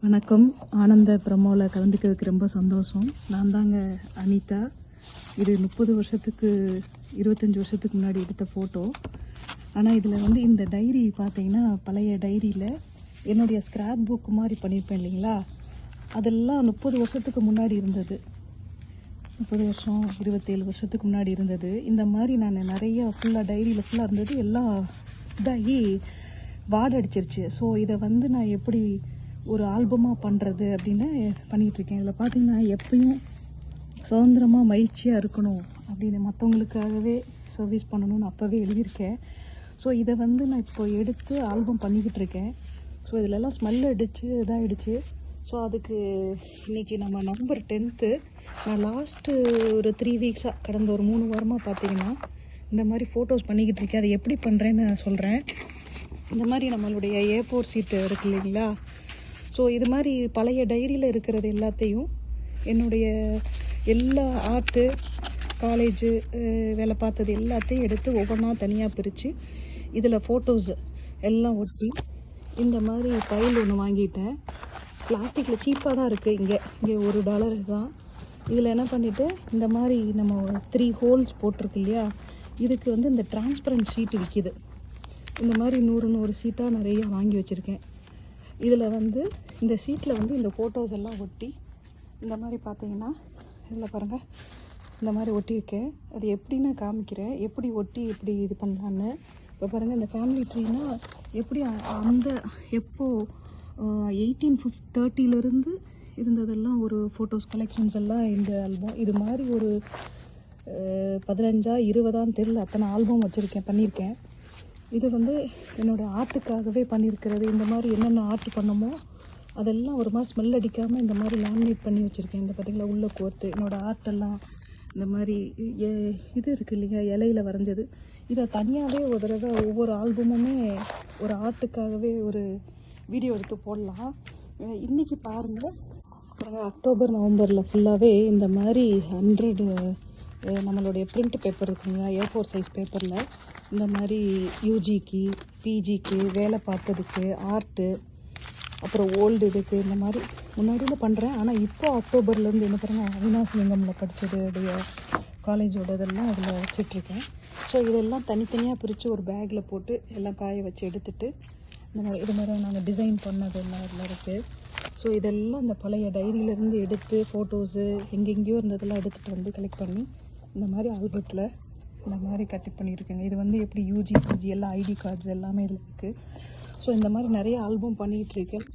வணக்கம். ஆனந்த பிரம்மோவில் கலந்துக்கிறதுக்கு ரொம்ப சந்தோஷம். நான் தாங்க அனிதா. இது 30 வருஷத்துக்கு 25 வருஷத்துக்கு முன்னாடி எடுத்த ஃபோட்டோ. ஆனால் இதில் வந்து இந்த டைரி பார்த்தீங்கன்னா பழைய டைரியில் என்னுடைய ஸ்க்ராப் புக் மாதிரி பண்ணியிருப்பேன் இல்லைங்களா, அதெல்லாம் 30 வருஷத்துக்கு முன்னாடி இருந்தது. 30 வருஷம் 27 வருஷத்துக்கு முன்னாடி இருந்தது. இந்த மாதிரி நான் நிறைய ஃபுல்லாக டைரியில் ஃபுல்லாக இருந்தது, எல்லாம் இதாகி வாடடிச்சிருச்சு. ஸோ இதை வந்து நான் எப்படி ஒரு ஆல்பமாக பண்ணுறது அப்படின்னு பண்ணிகிட்ருக்கேன். இதில் பார்த்திங்கன்னா எப்பயும் சுதந்திரமாக மகிழ்ச்சியாக இருக்கணும் அப்படின்னு மற்றவங்களுக்காகவே சர்வீஸ் பண்ணணும்னு அப்போவே எழுதியிருக்கேன். ஸோ இதை வந்து நான் இப்போ எடுத்து ஆல்பம் பண்ணிக்கிட்டு இருக்கேன். ஸோ இதிலெல்லாம் ஸ்மெல் அடித்து இதாகிடுச்சு. ஸோ அதுக்கு இன்றைக்கி நம்ம நவம்பர் 10th நான் லாஸ்ட்டு ஒரு 3 வீக்ஸாக கடந்த ஒரு 3 வாரமாக பார்த்திங்கன்னா இந்த மாதிரி ஃபோட்டோஸ் பண்ணிக்கிட்டு இருக்கேன். அதை எப்படி பண்ணுறேன்னு நான் சொல்கிறேன். இந்த மாதிரி நம்மளுடைய A4 சீட்டு இருக்குது இல்லைங்களா, ஸோ இது மாதிரி பழைய டைரியில் இருக்கிறது எல்லாத்தையும் என்னுடைய எல்லா ஆர்ட்டு காலேஜு வேலை பார்த்தது எல்லாத்தையும் எடுத்து ஒவ்வொன்றா தனியாக பிரித்து இதில் ஃபோட்டோஸ் எல்லாம் ஒட்டி இந்த மாதிரி ஃபைல் ஒன்று வாங்கிட்டேன். பிளாஸ்டிக்கில் சீப்பாக தான் இருக்குது. இங்கே $1 தான். இதில் என்ன பண்ணிவிட்டு இந்த மாதிரி நம்ம 3 ஹோல்ஸ் போட்டிருக்கு இல்லையா, இதுக்கு வந்து இந்த டிரான்ஸ்பரண்ட் ஷீட்டு விற்கிது. இந்த மாதிரி 100 சீட்டாக நிறைய வாங்கி வச்சுருக்கேன். இதில் வந்து இந்த சீட்டில் வந்து இந்த ஃபோட்டோஸ் எல்லாம் ஒட்டி இந்த மாதிரி பார்த்தீங்கன்னா இதில் பாருங்கள் இந்த மாதிரி ஒட்டியிருக்கேன். அது எப்படின்னு காமிக்கிறேன், எப்படி ஒட்டி எப்படி இது பண்ணலான்னு. இப்போ பாருங்கள், இந்த ஃபேமிலி ட்ரீனா எப்படி அந்த எப்போது 1830 இருந்ததெல்லாம் ஒரு ஃபோட்டோஸ் கலெக்ஷன்ஸ் எல்லாம் இந்த ஆல்பம். இது மாதிரி ஒரு 15 20 தெரியல, அத்தனை ஆல்பம் பண்ணியிருக்கேன். இது வந்து என்னோடய ஆர்ட்டுக்காகவே பண்ணியிருக்கிறது. இந்த மாதிரி என்னென்ன ஆர்ட் பண்ணமோ அதெல்லாம் ஒரு மாதிரி ஸ்மெல் அடிக்காமல் இந்த மாதிரி லேமினேட் பண்ணி வச்சுருக்கேன். இந்த பார்த்திங்களா உள்ளே கோர்த்து என்னோடய ஆர்ட்டெல்லாம் இந்த மாதிரி இது இருக்குது இல்லைங்க, இலையில் வரைஞ்சது. இதை தனியாகவே ஒரு தடவை ஒவ்வொரு ஆல்பமுமே ஒரு ஆர்ட்டுக்காகவே ஒரு வீடியோ எடுத்து போடலாம். இன்றைக்கி பாருங்கள், அக்டோபர் நவம்பரில் ஃபுல்லாகவே இந்த மாதிரி 100 நம்மளுடைய பிரிண்ட் பேப்பர் இருக்குங்க, A4 சைஸ் பேப்பரில் இந்த மாதிரி யூஜிக்கு பிஜிக்கு வேலை பார்த்ததுக்கு ஆர்ட்டு, அப்புறம் ஓல்டு இதுக்கு இந்த மாதிரி முன்னாடியில் பண்ணுறேன். ஆனால் இப்போ அக்டோபர்லேருந்து என்ன பாருங்கள், அவினாசிலிங்கமில் படித்ததுடைய காலேஜோட இதெல்லாம் அதில் வச்சிட்ருக்கேன். ஸோ இதெல்லாம் தனித்தனியாக பிரித்து ஒரு பேக்கில் போட்டு எல்லாம் காய வச்சு எடுத்துகிட்டு இந்த மாதிரி இது மாதிரி நாங்கள் டிசைன் பண்ணது எல்லாம் இருக்குது. ஸோ இதெல்லாம் இந்த பழைய டைரியிலேருந்து எடுத்து ஃபோட்டோஸு எங்கெங்கேயோ இருந்ததெல்லாம் எடுத்துகிட்டு வந்து கலெக்ட் பண்ணி இந்த மாதிரி ஆல்பத்தில் இந்த மாதிரி கட் பண்ணியிருக்கேங்க. இது வந்து எப்படி யூஜி பிஜி எல்லாம் ஐடி கார்ட்ஸ் எல்லாமே இதில் இருக்குது. ஸோ இந்த மாதிரி நிறைய ஆல்பம் பண்ணிகிட்ருக்கேன்.